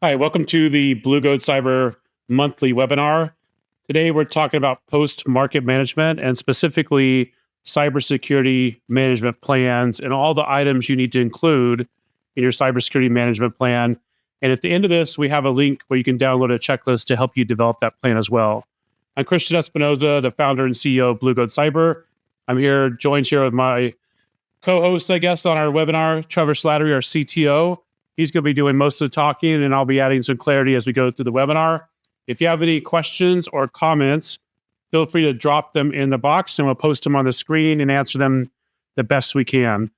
Hi, welcome to the Blue Goat Cyber monthly webinar. Today, we're talking about post-market management and specifically cybersecurity management plans and all the items you need to include in your cybersecurity management plan. And at the end of this, we have a link where you can download a checklist to help you develop that plan as well. I'm Christian Espinoza, the founder and CEO of Blue Goat Cyber. I'm joined here with my co-host, I guess, on our webinar, Trevor Slattery, our CTO. He's going to be doing most of the talking, and I'll be adding some clarity as we go through the webinar. If you have any questions or comments, feel free to drop them in the box, and we'll post them on the screen and answer them the best we can.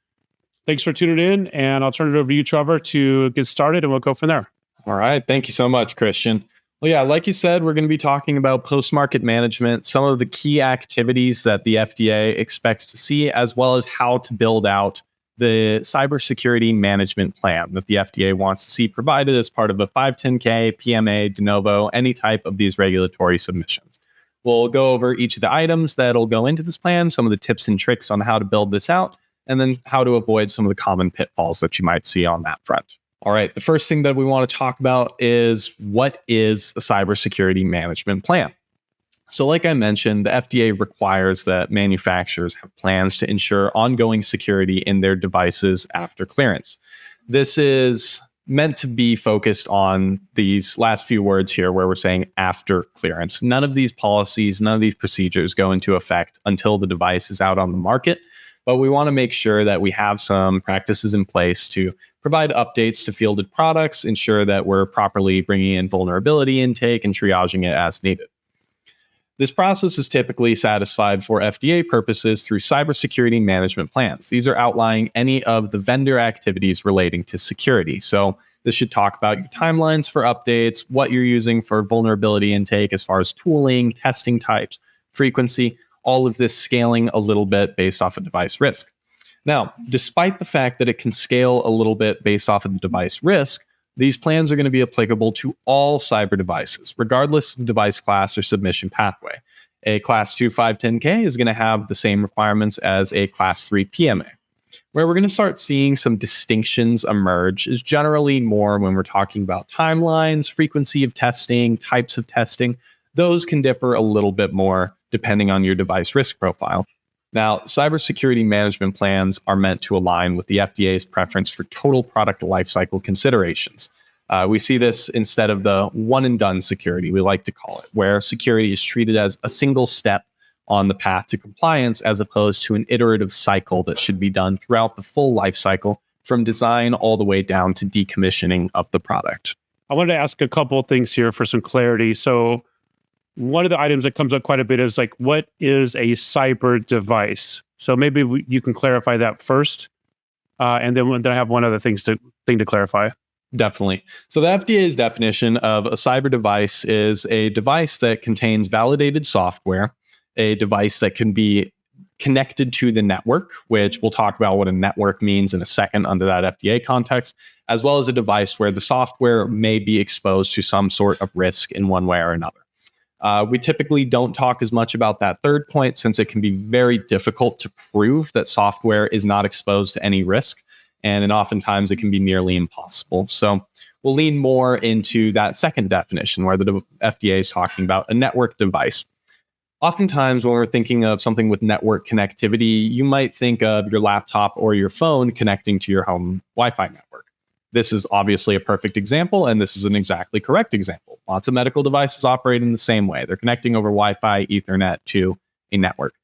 Thanks for tuning in, and I'll turn it over to you, Trevor, to get started, and we'll go from there. All right. Thank you so much, Christian. Well, yeah, like you said, we're going to be talking about post-market management, some of the key activities that the FDA expects to see, as well as how to build out the cybersecurity management plan that the FDA wants to see provided as part of a 510K, PMA, de novo, any type of these regulatory submissions. We'll go over each of the items that'll go into this plan, some of the tips and tricks on how to build this out, and then how to avoid some of the common pitfalls that you might see on that front. All right, the first thing that we want to talk about is what is a cybersecurity management plan? So like I mentioned, the FDA requires that manufacturers have plans to ensure ongoing security in their devices after clearance. This is meant to be focused on these last few words here where we're saying after clearance. None of these policies, none of these procedures go into effect until the device is out on the market. But we want to make sure that we have some practices in place to provide updates to fielded products, ensure that we're properly bringing in vulnerability intake and triaging it as needed. This process is typically satisfied for FDA purposes through cybersecurity management plans. These are outlining any of the vendor activities relating to security. So this should talk about your timelines for updates, what you're using for vulnerability intake as far as tooling, testing types, frequency, all of this scaling a little bit based off of device risk. Now, despite the fact that it can scale a little bit based off of the device risk, these plans are going to be applicable to all cyber devices, regardless of device class or submission pathway. A Class 2 510K is going to have the same requirements as a Class 3 PMA. Where we're going to start seeing some distinctions emerge is generally more when we're talking about timelines, frequency of testing, types of testing. Those can differ a little bit more depending on your device risk profile. Now, cybersecurity management plans are meant to align with the FDA's preference for total product lifecycle considerations. We see this instead of the one and done security, we like to call it, where security is treated as a single step on the path to compliance as opposed to an iterative cycle that should be done throughout the full lifecycle from design all the way down to decommissioning of the product. I wanted to ask a couple of things here for some clarity. So one of the items that comes up quite a bit is like, what is a cyber device? So maybe you can clarify that first, and then I have one other thing to clarify. Definitely. So the FDA's definition of a cyber device is a device that contains validated software, a device that can be connected to the network, which we'll talk about what a network means in a second under that FDA context, as well as a device where the software may be exposed to some sort of risk in one way or another. We typically don't talk as much about that third point since it can be very difficult to prove that software is not exposed to any risk, and oftentimes it can be nearly impossible. So we'll lean more into that second definition where the FDA is talking about a network device. Oftentimes when we're thinking of something with network connectivity, you might think of your laptop or your phone connecting to your home Wi-Fi network. This is obviously a perfect example, and this is an exactly correct example. Lots of medical devices operate in the same way. They're connecting over Wi-Fi, Ethernet to a network.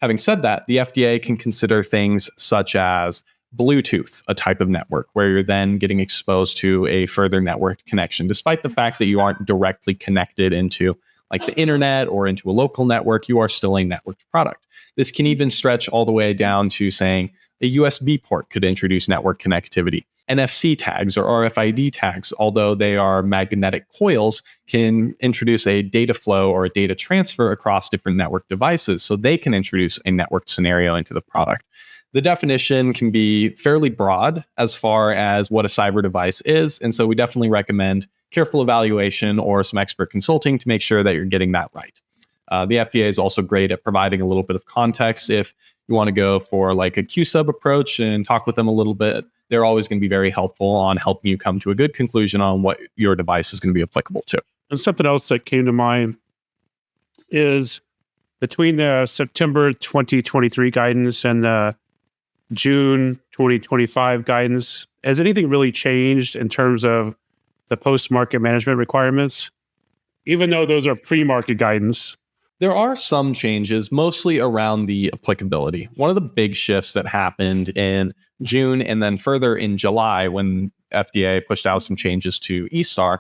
Having said that, the FDA can consider things such as Bluetooth, a type of network, where you're then getting exposed to a further network connection. Despite the fact that you aren't directly connected into like the internet or into a local network, you are still a networked product. This can even stretch all the way down to saying a USB port could introduce network connectivity. NFC tags or RFID tags, although they are magnetic coils, can introduce a data flow or a data transfer across different network devices, so they can introduce a network scenario into the product. The definition can be fairly broad as far as what a cyber device is, and so we definitely recommend careful evaluation or some expert consulting to make sure that you're getting that right. The FDA is also great at providing a little bit of context if you want to go for like a QSub approach and talk with them a little bit they're always going to be very helpful on helping you come to a good conclusion on what your device is going to be applicable to. And something else that came to mind is between the September 2023 guidance and the June 2025 guidance, has anything really changed in terms of the post-market management requirements? Even though those are pre-market guidance. There are some changes, mostly around the applicability. One of the big shifts that happened in June and then further in July when FDA pushed out some changes to eSTAR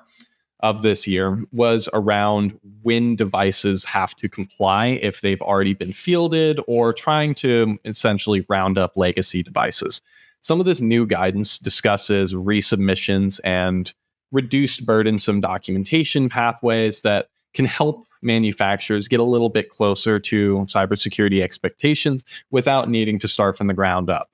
of this year was around when devices have to comply if they've already been fielded or trying to essentially round up legacy devices. Some of this new guidance discusses resubmissions and reduced burdensome documentation pathways that can help manufacturers get a little bit closer to cybersecurity expectations without needing to start from the ground up.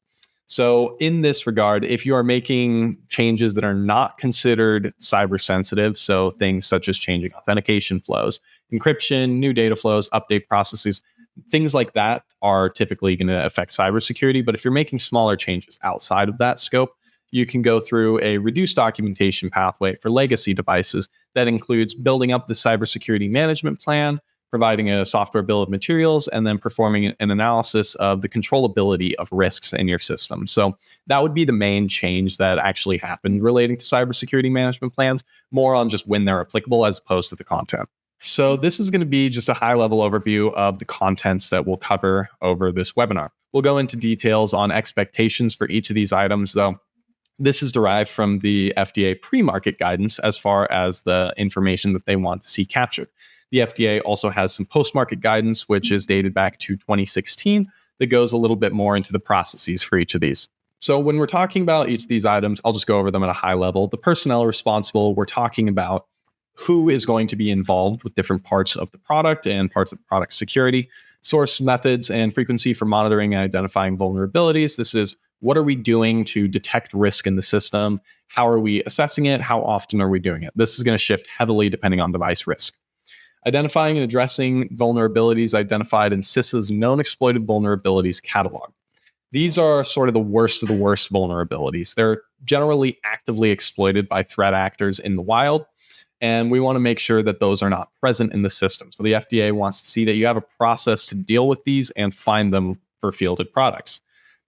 So in this regard, if you are making changes that are not considered cyber sensitive, so things such as changing authentication flows, encryption, new data flows, update processes, things like that are typically going to affect cybersecurity. But if you're making smaller changes outside of that scope, you can go through a reduced documentation pathway for legacy devices that includes building up the cybersecurity management plan, providing a software bill of materials, and then performing an analysis of the controllability of risks in your system. So that would be the main change that actually happened relating to cybersecurity management plans, more on just when they're applicable as opposed to the content. So this is going to be just a high-level overview of the contents that we'll cover over this webinar. We'll go into details on expectations for each of these items, though. This is derived from the FDA pre-market guidance as far as the information that they want to see captured. The FDA also has some post-market guidance, which is dated back to 2016, that goes a little bit more into the processes for each of these. So when we're talking about each of these items, I'll just go over them at a high level. The personnel responsible, we're talking about who is going to be involved with different parts of the product and parts of the product security, source methods and frequency for monitoring and identifying vulnerabilities. This is what are we doing to detect risk in the system? How are we assessing it? How often are we doing it? This is going to shift heavily depending on device risk. Identifying and addressing vulnerabilities identified in CISA's known exploited vulnerabilities catalog. These are sort of the worst vulnerabilities. They're generally actively exploited by threat actors in the wild, and we want to make sure that those are not present in the system. So the FDA wants to see that you have a process to deal with these and find them for fielded products.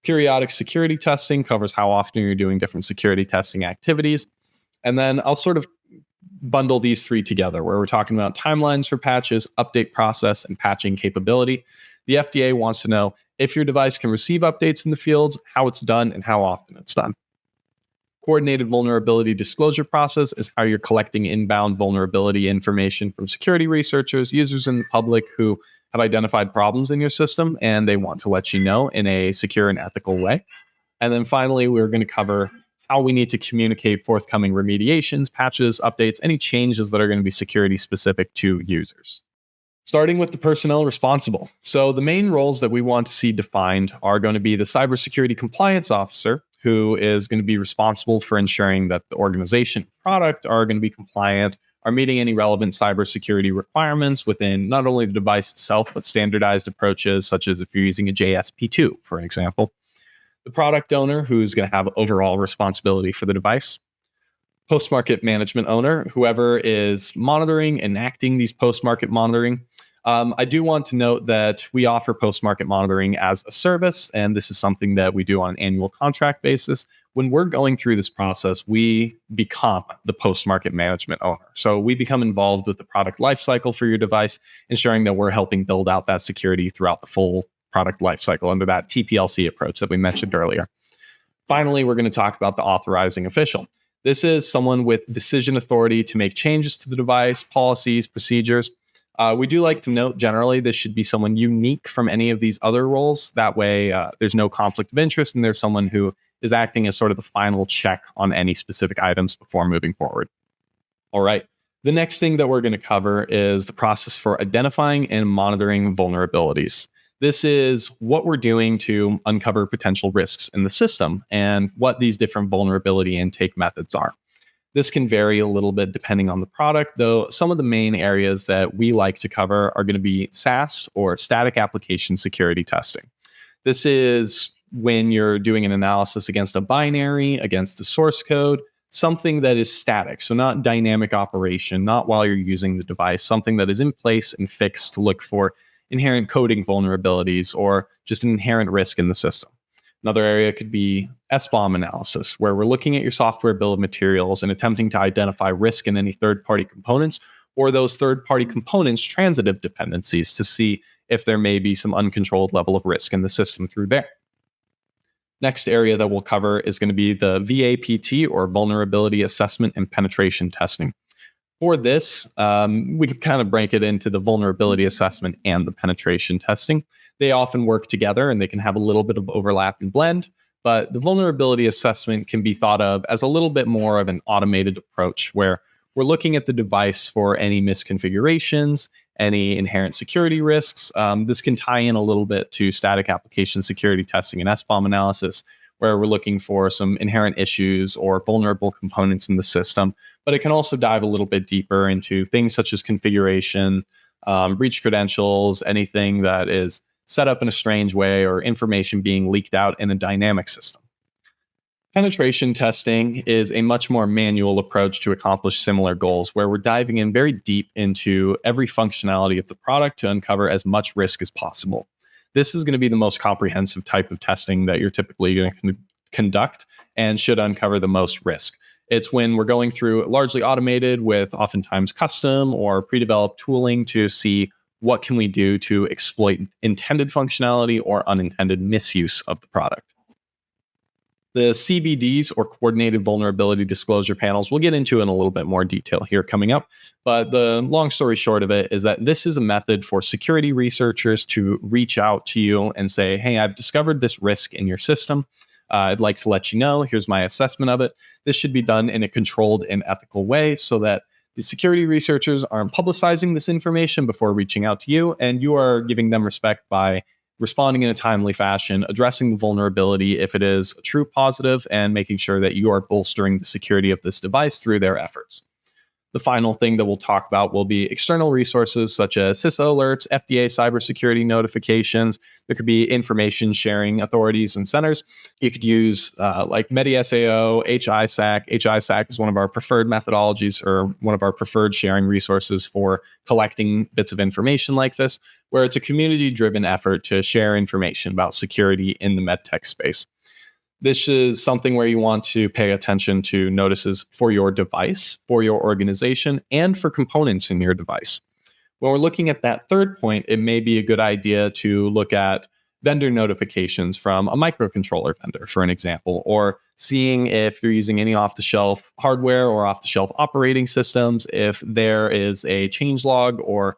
Periodic security testing covers how often you're doing different security testing activities. And then I'll sort of bundle these three together where we're talking about timelines for patches, update process, and patching capability. The FDA wants to know if your device can receive updates in the fields, how it's done, and how often it's done. Coordinated vulnerability disclosure process is how you're collecting inbound vulnerability information from security researchers, users in the public who have identified problems in your system, and they want to let you know in a secure and ethical way. And then finally, we're going to cover how we need to communicate forthcoming remediations, patches, updates, any changes that are going to be security specific to users. Starting with the personnel responsible. So the main roles that we want to see defined are going to be the cybersecurity compliance officer, who is going to be responsible for ensuring that the organization product are going to be compliant, are meeting any relevant cybersecurity requirements within not only the device itself, but standardized approaches, such as if you're using a JSP2, for example. The product owner, who's going to have overall responsibility for the device. Post-market management owner, whoever is monitoring, enacting these post-market monitoring. I do want to note that we offer post-market monitoring as a service, and this is something that we do on an annual contract basis. When we're going through this process, we become the post-market management owner. So we become involved with the product lifecycle for your device, ensuring that we're helping build out that security throughout the full product lifecycle under that TPLC approach that we mentioned earlier. Finally, we're going to talk about the authorizing official. This is someone with decision authority to make changes to the device, policies, procedures. We do like to note generally this should be someone unique from any of these other roles. That way there's no conflict of interest and there's someone who is acting as sort of the final check on any specific items before moving forward. All right. The next thing that we're going to cover is the process for identifying and monitoring vulnerabilities. This is what we're doing to uncover potential risks in the system and what these different vulnerability intake methods are. This can vary a little bit depending on the product, though some of the main areas that we like to cover are going to be SAST or static application security testing. This is when you're doing an analysis against a binary, against the source code, something that is static. So not dynamic operation, not while you're using the device, something that is in place and fixed to look for inherent coding vulnerabilities or just an inherent risk in the system. Another area could be SBOM analysis, where we're looking at your software bill of materials and attempting to identify risk in any third-party components or those third-party components' transitive dependencies to see if there may be some uncontrolled level of risk in the system through there. Next area that we'll cover is going to be the VAPT, or Vulnerability Assessment and Penetration Testing. For this, we can kind of break it into the vulnerability assessment and the penetration testing. They often work together and they can have a little bit of overlap and blend, but the vulnerability assessment can be thought of as a little bit more of an automated approach where we're looking at the device for any misconfigurations, any inherent security risks. This can tie in a little bit to static application security testing and SBOM analysis, where we're looking for some inherent issues or vulnerable components in the system. But it can also dive a little bit deeper into things such as configuration, breach credentials, anything that is set up in a strange way, or information being leaked out in a dynamic system. Penetration testing is a much more manual approach to accomplish similar goals, where we're diving in very deep into every functionality of the product to uncover as much risk as possible. This is going to be the most comprehensive type of testing that you're typically going to conduct and should uncover the most risk. It's when we're going through largely automated with oftentimes custom or pre-developed tooling to see what can we do to exploit intended functionality or unintended misuse of the product. The CVDs, or Coordinated Vulnerability Disclosure Panels, we'll get into in a little bit more detail here coming up. But the long story short of it is that this is a method for security researchers to reach out to you and say, hey, I've discovered this risk in your system. I'd like to let you know. Here's my assessment of it. This should be done in a controlled and ethical way so that the security researchers aren't publicizing this information before reaching out to you, and you are giving them respect by responding in a timely fashion, addressing the vulnerability if it is a true positive, and making sure that you are bolstering the security of this device through their efforts. The final thing that we'll talk about will be external resources such as CISA alerts, FDA cybersecurity notifications. There could be information sharing authorities and centers. You could use like MediSAO, HISAC. HISAC is one of our preferred methodologies, or one of our preferred sharing resources for collecting bits of information like this, where it's a community-driven effort to share information about security in the medtech space. This is something where you want to pay attention to notices for your device, for your organization, and for components in your device. When we're looking at that third point, it may be a good idea to look at vendor notifications from a microcontroller vendor, for an example, or seeing if you're using any off-the-shelf hardware or off-the-shelf operating systems, if there is a changelog or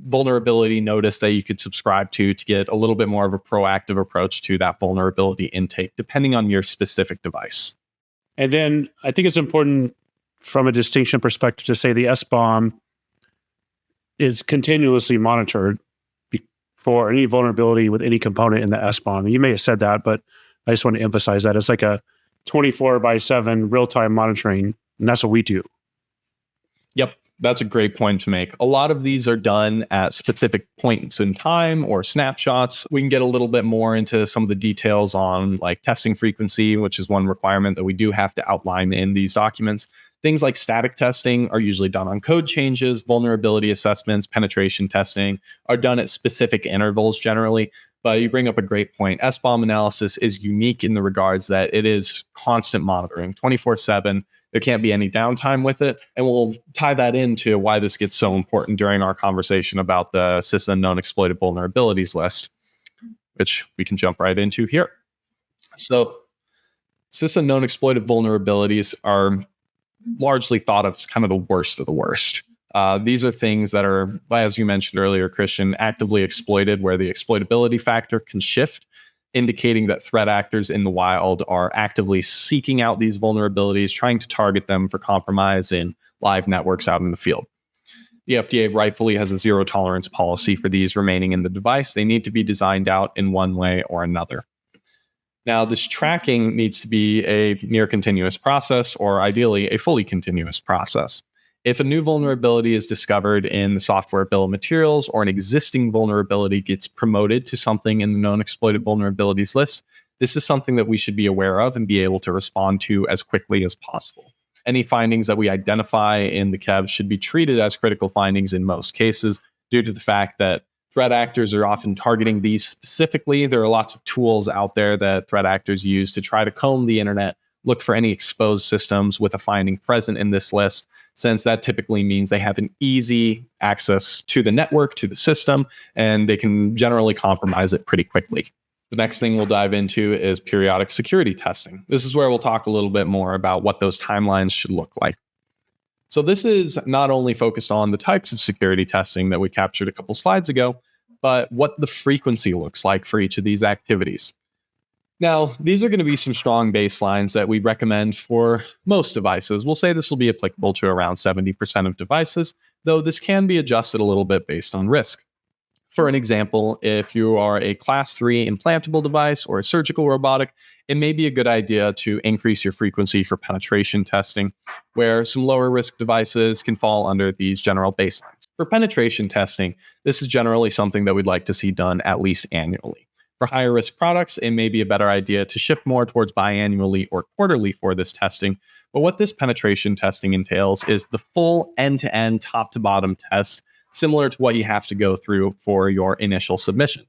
vulnerability notice that you could subscribe to get a little bit more of a proactive approach to that vulnerability intake, depending on your specific device. And then I think it's important from a distinction perspective to say the SBOM is continuously monitored for any vulnerability with any component in the SBOM. You may have said that, but I just want to emphasize that it's like a 24/7 real-time monitoring, and that's what we do. Yep. That's a great point to make. A lot of these are done at specific points in time or snapshots. We can get a little bit more into some of the details on like testing frequency, which is one requirement that we do have to outline in these documents. Things like static testing are usually done on code changes. Vulnerability assessments, penetration testing are done at specific intervals generally. But you bring up a great point. SBOM analysis is unique in the regards that it is constant monitoring, 24/7. There can't be any downtime with it. And we'll tie that into why this gets so important during our conversation about the CISA known exploited vulnerabilities list, which we can jump right into here. So CISA known exploited vulnerabilities are largely thought of as kind of the worst of the worst. These are things that are, as you mentioned earlier, Christian, actively exploited, where the exploitability factor can shift, indicating that threat actors in the wild are actively seeking out these vulnerabilities, trying to target them for compromise in live networks out in the field. The FDA rightfully has a zero tolerance policy for these remaining in the device. They need to be designed out in one way or another. Now, this tracking needs to be a near continuous process, or ideally a fully continuous process. If a new vulnerability is discovered in the software bill of materials, or an existing vulnerability gets promoted to something in the known exploited vulnerabilities list, this is something that we should be aware of and be able to respond to as quickly as possible. Any findings that we identify in the KEV should be treated as critical findings in most cases, due to the fact that threat actors are often targeting these specifically. There are lots of tools out there that threat actors use to try to comb the internet, look for any exposed systems with a finding present in this list, since that typically means they have an easy access to the network, to the system, and they can generally compromise it pretty quickly. The next thing we'll dive into is periodic security testing. This is where we'll talk a little bit more about what those timelines should look like. So this is not only focused on the types of security testing that we captured a couple slides ago, but what the frequency looks like for each of these activities. Now, these are going to be some strong baselines that we recommend for most devices. We'll say this will be applicable to around 70% of devices, though this can be adjusted a little bit based on risk. For an example, if you are a class 3 implantable device or a surgical robotic, it may be a good idea to increase your frequency for penetration testing, where some lower risk devices can fall under these general baselines. For penetration testing, this is generally something that we'd like to see done at least annually. For higher risk products, it may be a better idea to shift more towards biannually or quarterly for this testing. But what this penetration testing entails is the full end-to-end, top-to-bottom test, similar to what you have to go through for your initial submission.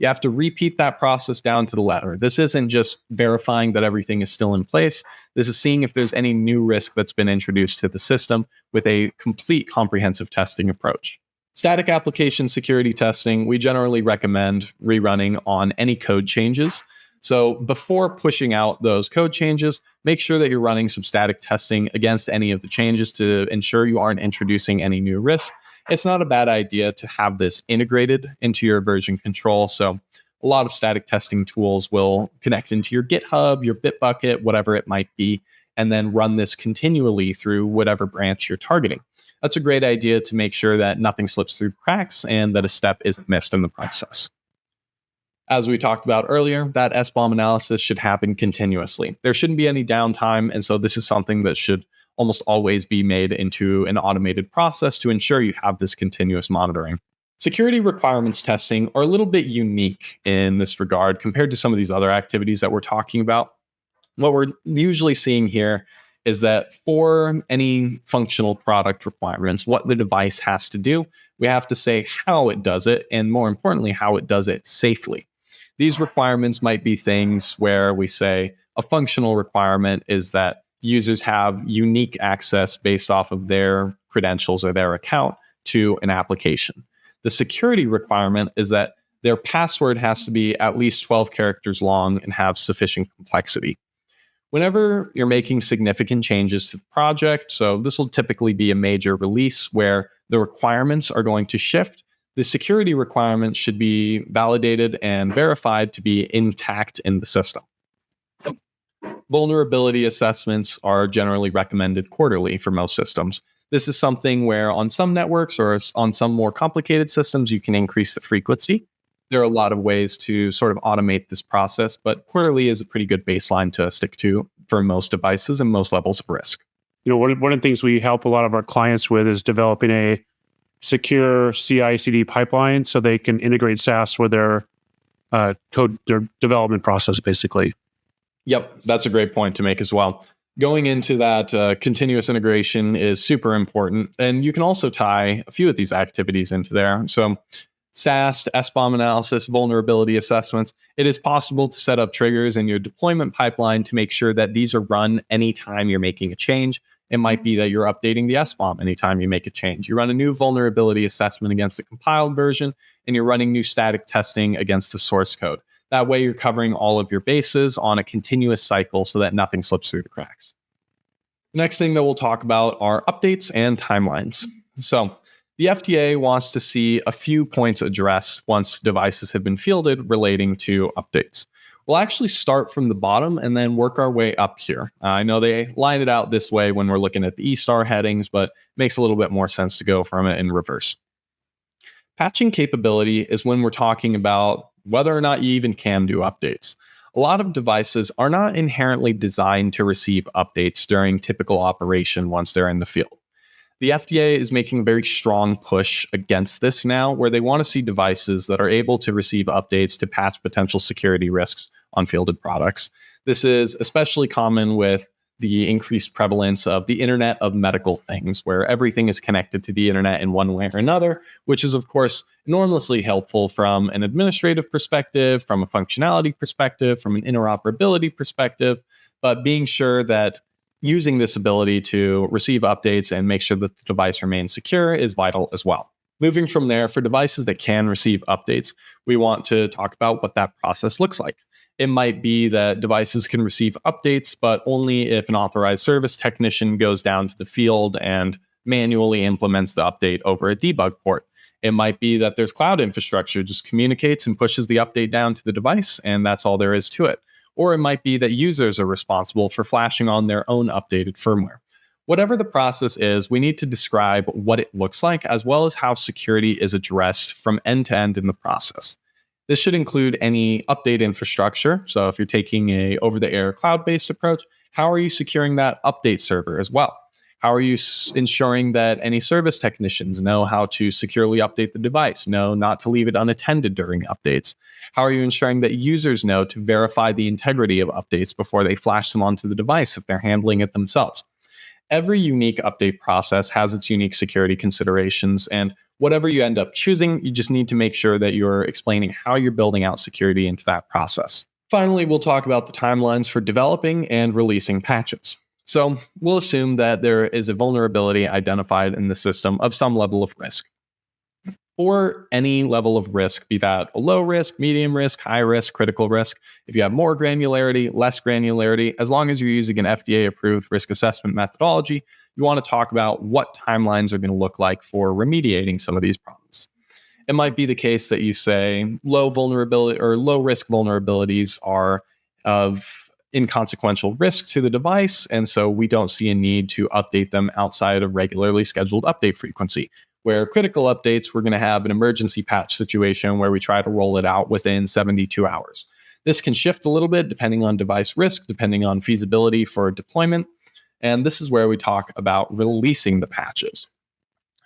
You have to repeat that process down to the letter. This isn't just verifying that everything is still in place. This is seeing if there's any new risk that's been introduced to the system with a complete comprehensive testing approach. Static application security testing, we generally recommend rerunning on any code changes. So before pushing out those code changes, make sure that you're running some static testing against any of the changes to ensure you aren't introducing any new risk. It's not a bad idea to have this integrated into your version control. So a lot of static testing tools will connect into your GitHub, your Bitbucket, whatever it might be, and then run this continually through whatever branch you're targeting. That's a great idea to make sure that nothing slips through the cracks and that a step isn't missed in the process. As we talked about earlier, that SBOM analysis should happen continuously. There shouldn't be any downtime, and so this is something that should almost always be made into an automated process to ensure you have this continuous monitoring. Security requirements testing are a little bit unique in this regard compared to some of these other activities that we're talking about. What we're usually seeing here is that for any functional product requirements, what the device has to do, we have to say how it does it, and more importantly, how it does it safely. These requirements might be things where we say a functional requirement is that users have unique access based off of their credentials or their account to an application. The security requirement is that their password has to be at least 12 characters long and have sufficient complexity. Whenever you're making significant changes to the project, so this will typically be a major release where the requirements are going to shift, the security requirements should be validated and verified to be intact in the system. Vulnerability assessments are generally recommended quarterly for most systems. This is something where on some networks or on some more complicated systems, you can increase the frequency. There are a lot of ways to sort of automate this process, but quarterly is a pretty good baseline to stick to for most devices and most levels of risk. One of the things we help a lot of our clients with is developing a secure CI/CD pipeline so they can integrate SaaS with their code, their development process, basically. Yep, that's a great point to make as well. Going into that continuous integration is super important. And you can also tie a few of these activities into there. So SAST, SBOM analysis, vulnerability assessments, it is possible to set up triggers in your deployment pipeline to make sure that these are run anytime you're making a change. It might be that you're updating the SBOM anytime you make a change. You run a new vulnerability assessment against the compiled version, and you're running new static testing against the source code. That way, you're covering all of your bases on a continuous cycle so that nothing slips through the cracks. The next thing that we'll talk about are updates and timelines. So the FDA wants to see a few points addressed once devices have been fielded relating to updates. We'll actually start from the bottom and then work our way up here. I know they line it out this way when we're looking at the E-star headings, but it makes a little bit more sense to go from it in reverse. Patching capability is when we're talking about whether or not you even can do updates. A lot of devices are not inherently designed to receive updates during typical operation once they're in the field. The FDA is making a very strong push against this now, where they want to see devices that are able to receive updates to patch potential security risks on fielded products. This is especially common with the increased prevalence of the Internet of Medical Things, where everything is connected to the Internet in one way or another, which is, of course, enormously helpful from an administrative perspective, from a functionality perspective, from an interoperability perspective, but being sure that using this ability to receive updates and make sure that the device remains secure is vital as well. Moving from there, for devices that can receive updates, we want to talk about what that process looks like. It might be that devices can receive updates, but only if an authorized service technician goes down to the field and manually implements the update over a debug port. It might be that there's cloud infrastructure, just communicates and pushes the update down to the device, and that's all there is to it. Or it might be that users are responsible for flashing on their own updated firmware. Whatever the process is, we need to describe what it looks like, as well as how security is addressed from end to end in the process. This should include any update infrastructure. So if you're taking a over-the-air cloud-based approach, how are you securing that update server as well? How are you ensuring that any service technicians know how to securely update the device, know not to leave it unattended during updates? How are you ensuring that users know to verify the integrity of updates before they flash them onto the device if they're handling it themselves? Every unique update process has its unique security considerations, and whatever you end up choosing, you just need to make sure that you're explaining how you're building out security into that process. Finally, we'll talk about the timelines for developing and releasing patches. So we'll assume that there is a vulnerability identified in the system of some level of risk. For any level of risk, be that a low risk, medium risk, high risk, critical risk, if you have more granularity, less granularity, as long as you're using an FDA-approved risk assessment methodology, you want to talk about what timelines are going to look like for remediating some of these problems. It might be the case that you say low vulnerability or low risk vulnerabilities are of inconsequential risk to the device, and so we don't see a need to update them outside of regularly scheduled update frequency. Where critical updates, we're going to have an emergency patch situation where we try to roll it out within 72 hours. This can shift a little bit depending on device risk, depending on feasibility for deployment, and this is where we talk about releasing the patches.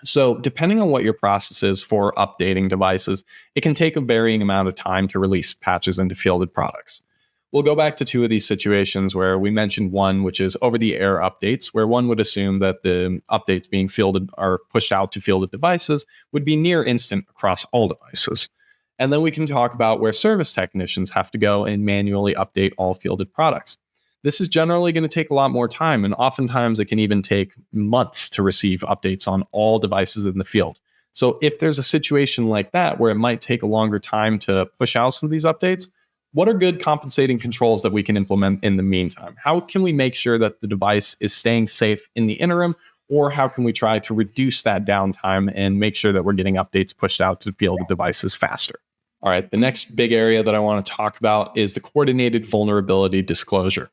So depending on what your process is for updating devices, it can take a varying amount of time to release patches into fielded products. We'll go back to two of these situations where we mentioned one, which is over-the-air updates, where one would assume that the updates being fielded or pushed out to fielded devices would be near instant across all devices. And then we can talk about where service technicians have to go and manually update all fielded products. This is generally going to take a lot more time, and oftentimes it can even take months to receive updates on all devices in the field. So if there's a situation like that where it might take a longer time to push out some of these updates, what are good compensating controls that we can implement in the meantime? How can we make sure that the device is staying safe in the interim, or how can we try to reduce that downtime and make sure that we're getting updates pushed out to fielded devices faster? All right, the next big area that I want to talk about is the coordinated vulnerability disclosure.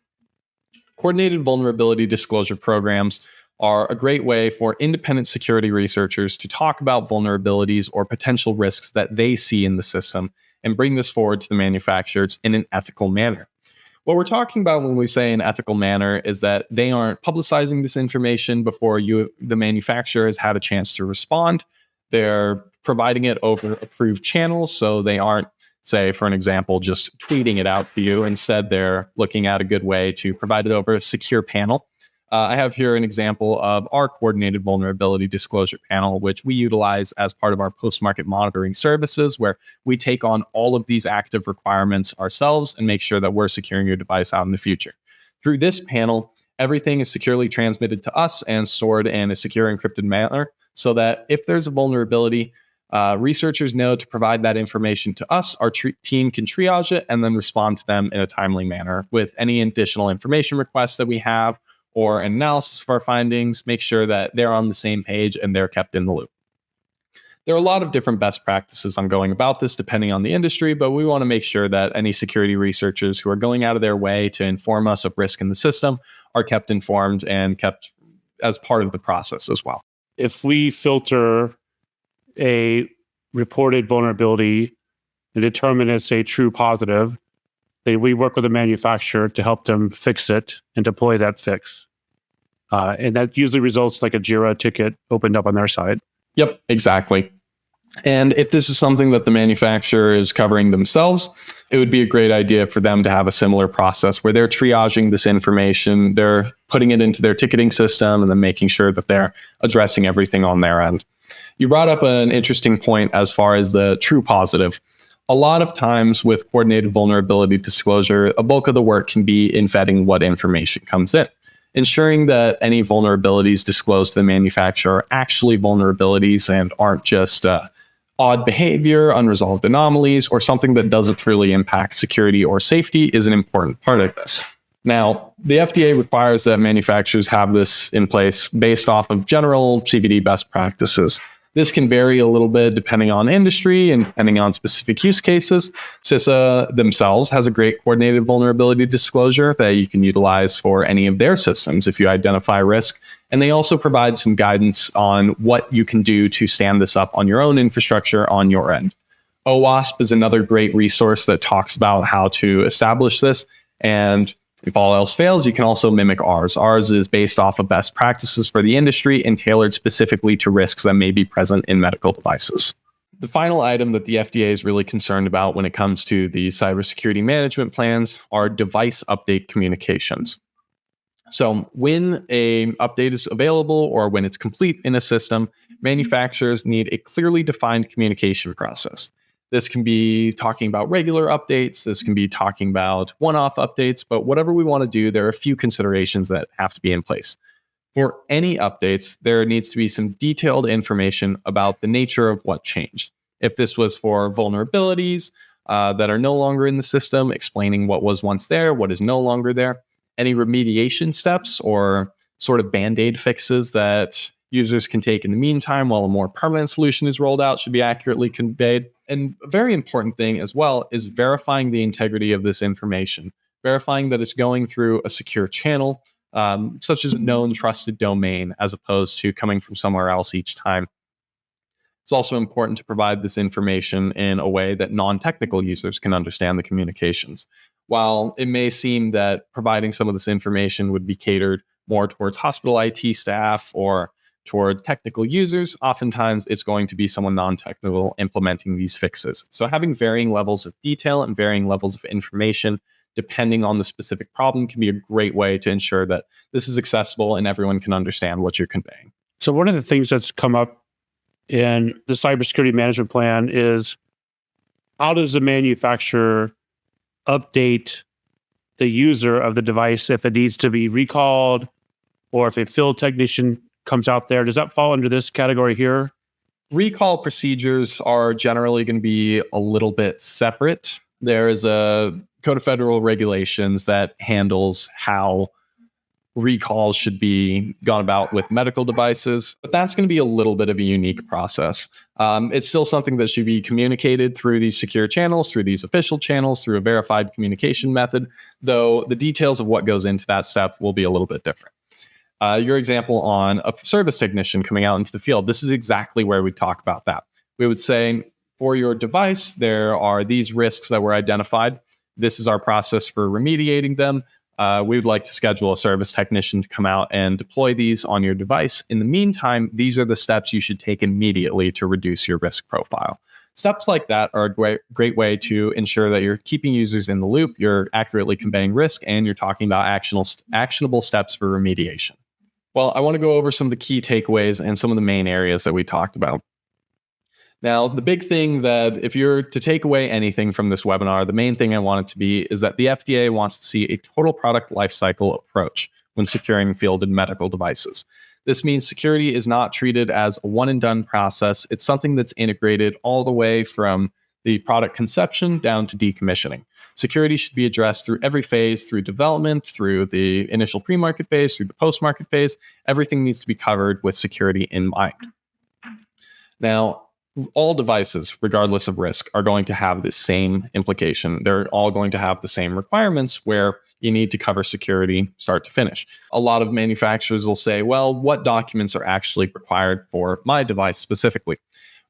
Coordinated vulnerability disclosure programs are a great way for independent security researchers to talk about vulnerabilities or potential risks that they see in the system and bring this forward to the manufacturers in an ethical manner. What we're talking about when we say an ethical manner is that they aren't publicizing this information before the manufacturer has had a chance to respond. They're providing it over approved channels, so they aren't, say, for an example, just tweeting it out to you. Instead, they're looking at a good way to provide it over a secure panel. I have here an example of our coordinated vulnerability disclosure panel, which we utilize as part of our post-market monitoring services, where we take on all of these active requirements ourselves and make sure that we're securing your device out in the future. Through this panel, everything is securely transmitted to us and stored in a secure encrypted manner so that if there's a vulnerability, researchers know to provide that information to us. Our team can triage it and then respond to them in a timely manner with any additional information requests that we have or an analysis of our findings, make sure that they're on the same page and they're kept in the loop. There are a lot of different best practices on going about this depending on the industry, but we want to make sure that any security researchers who are going out of their way to inform us of risk in the system are kept informed and kept as part of the process as well. If we filter a reported vulnerability and determine it's a true positive, then we work with the manufacturer to help them fix it and deploy that fix. And that usually results like a Jira ticket opened up on their side. Yep, exactly. And if this is something that the manufacturer is covering themselves, it would be a great idea for them to have a similar process where they're triaging this information, they're putting it into their ticketing system, and then making sure that they're addressing everything on their end. You brought up an interesting point as far as the true positive. A lot of times with coordinated vulnerability disclosure, a bulk of the work can be in vetting what information comes in. Ensuring that any vulnerabilities disclosed to the manufacturer are actually vulnerabilities and aren't just odd behavior, unresolved anomalies, or something that doesn't really impact security or safety is an important part of this. Now, the FDA requires that manufacturers have this in place based off of general CVD best practices. This can vary a little bit depending on industry and depending on specific use cases. CISA themselves has a great coordinated vulnerability disclosure that you can utilize for any of their systems if you identify risk. And they also provide some guidance on what you can do to stand this up on your own infrastructure on your end. OWASP is another great resource that talks about how to establish this. And if all else fails, you can also mimic ours. Ours is based off of best practices for the industry and tailored specifically to risks that may be present in medical devices. The final item that the FDA is really concerned about when it comes to the cybersecurity management plans are device update communications. So when an update is available or when it's complete in a system, manufacturers need a clearly defined communication process. This can be talking about regular updates. This can be talking about one-off updates. But whatever we want to do, there are a few considerations that have to be in place. For any updates, there needs to be some detailed information about the nature of what changed. If this was for vulnerabilities that are no longer in the system, explaining what was once there, what is no longer there, any remediation steps or sort of band-aid fixes that users can take in the meantime while a more permanent solution is rolled out should be accurately conveyed. And a very important thing as well is verifying the integrity of this information, verifying that it's going through a secure channel, such as a known trusted domain, as opposed to coming from somewhere else each time. It's also important to provide this information in a way that non-technical users can understand the communications. While it may seem that providing some of this information would be catered more towards hospital IT staff or toward technical users, oftentimes it's going to be someone non-technical implementing these fixes. So having varying levels of detail and varying levels of information, depending on the specific problem, can be a great way to ensure that this is accessible and everyone can understand what you're conveying. So one of the things that's come up in the cybersecurity management plan is how does the manufacturer update the user of the device if it needs to be recalled or if a field technician comes out there? Does that fall under this category here? Recall procedures are generally going to be a little bit separate. There is a Code of Federal Regulations that handles how recalls should be gone about with medical devices, but that's going to be a little bit of a unique process. It's still something that should be communicated through these secure channels, through these official channels, through a verified communication method, though the details of what goes into that step will be a little bit different. Your example on a service technician coming out into the field, this is exactly where we talk about that. We would say, for your device, there are these risks that were identified. This is our process for remediating them. We would like to schedule a service technician to come out and deploy these on your device. In the meantime, these are the steps you should take immediately to reduce your risk profile. Steps like that are a great way to ensure that you're keeping users in the loop, you're accurately conveying risk, and you're talking about actionable steps for remediation. Well, I want to go over some of the key takeaways and some of the main areas that we talked about. Now, the big thing that if you're to take away anything from this webinar, the main thing I want it to be is that the FDA wants to see a total product lifecycle approach when securing fielded medical devices. This means security is not treated as a one and done process. It's something that's integrated all the way from the product conception down to decommissioning. Security should be addressed through every phase, through development, through the initial pre-market phase, through the post-market phase. Everything needs to be covered with security in mind. Now, all devices, regardless of risk, are going to have the same implication. They're all going to have the same requirements where you need to cover security start to finish. A lot of manufacturers will say, well, what documents are actually required for my device specifically?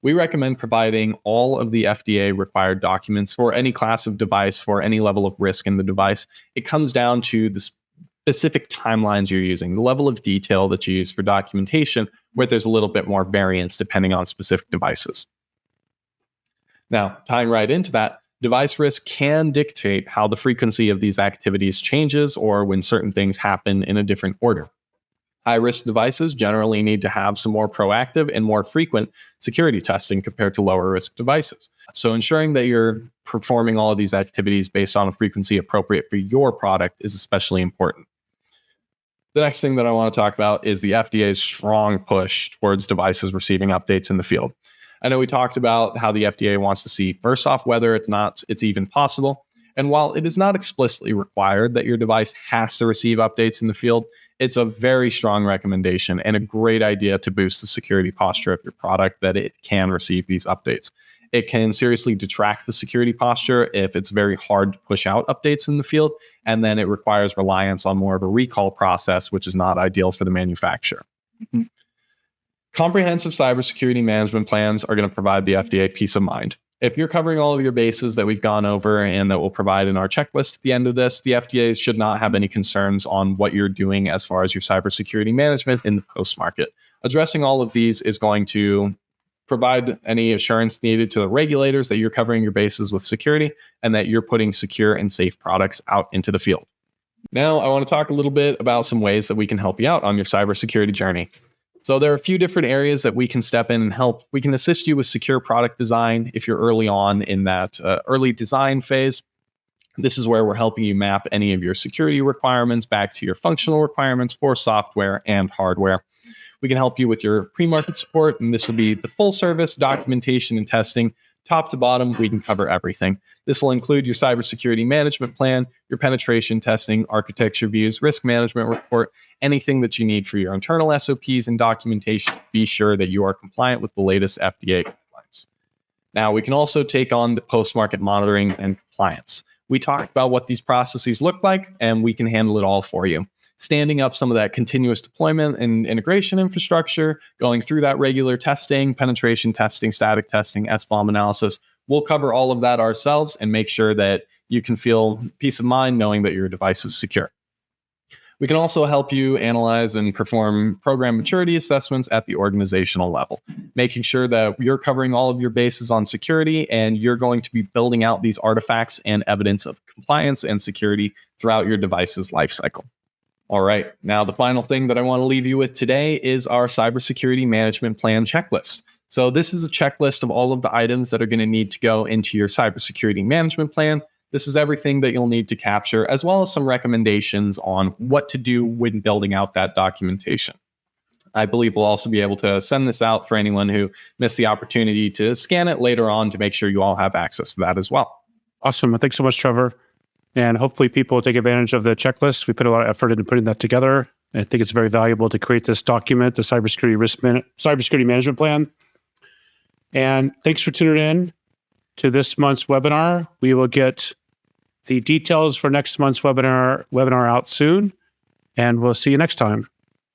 We recommend providing all of the FDA required documents for any class of device, for any level of risk in the device. It comes down to this specific timelines you're using, the level of detail that you use for documentation, where there's a little bit more variance depending on specific devices. Now, tying right into that, device risk can dictate how the frequency of these activities changes or when certain things happen in a different order. High-risk devices generally need to have some more proactive and more frequent security testing compared to lower-risk devices. So ensuring that you're performing all of these activities based on a frequency appropriate for your product is especially important. The next thing that I want to talk about is the FDA's strong push towards devices receiving updates in the field. I know we talked about how the FDA wants to see, first off, whether it's even possible. And while it is not explicitly required that your device has to receive updates in the field, it's a very strong recommendation and a great idea to boost the security posture of your product that it can receive these updates. It can seriously detract the security posture if it's very hard to push out updates in the field, and then it requires reliance on more of a recall process, which is not ideal for the manufacturer. Mm-hmm. Comprehensive cybersecurity management plans are going to provide the FDA peace of mind. If you're covering all of your bases that we've gone over and that we'll provide in our checklist at the end of this, the FDA should not have any concerns on what you're doing as far as your cybersecurity management in the post-market. Addressing all of these is going to provide any assurance needed to the regulators that you're covering your bases with security and that you're putting secure and safe products out into the field. Now, I want to talk a little bit about some ways that we can help you out on your cybersecurity journey. So there are a few different areas that we can step in and help. We can assist you with secure product design if you're early on in that early design phase. This is where we're helping you map any of your security requirements back to your functional requirements for software and hardware. We can help you with your pre-market support, and this will be the full service documentation and testing. Top to bottom, we can cover everything. This will include your cybersecurity management plan, your penetration testing, architecture views, risk management report, anything that you need for your internal SOPs and documentation. Be sure that you are compliant with the latest FDA guidelines. Now, we can also take on the post-market monitoring and compliance. We talked about what these processes look like, and we can handle it all for you. Standing up some of that continuous deployment and integration infrastructure, going through that regular testing, penetration testing, static testing, SBOM analysis. We'll cover all of that ourselves and make sure that you can feel peace of mind knowing that your device is secure. We can also help you analyze and perform program maturity assessments at the organizational level, making sure that you're covering all of your bases on security and you're going to be building out these artifacts and evidence of compliance and security throughout your device's lifecycle. All right, now the final thing that I want to leave you with today is our cybersecurity management plan checklist. So this is a checklist of all of the items that are going to need to go into your cybersecurity management plan. This is everything that you'll need to capture, as well as some recommendations on what to do when building out that documentation. I believe we'll also be able to send this out for anyone who missed the opportunity to scan it later on to make sure you all have access to that as well. Awesome. Thanks so much, Trevor. And hopefully people will take advantage of the checklist. We put a lot of effort into putting that together. I think it's very valuable to create this document, the cybersecurity management plan. And thanks for tuning in to this month's webinar. We will get the details for next month's webinar out soon, and we'll see you next time.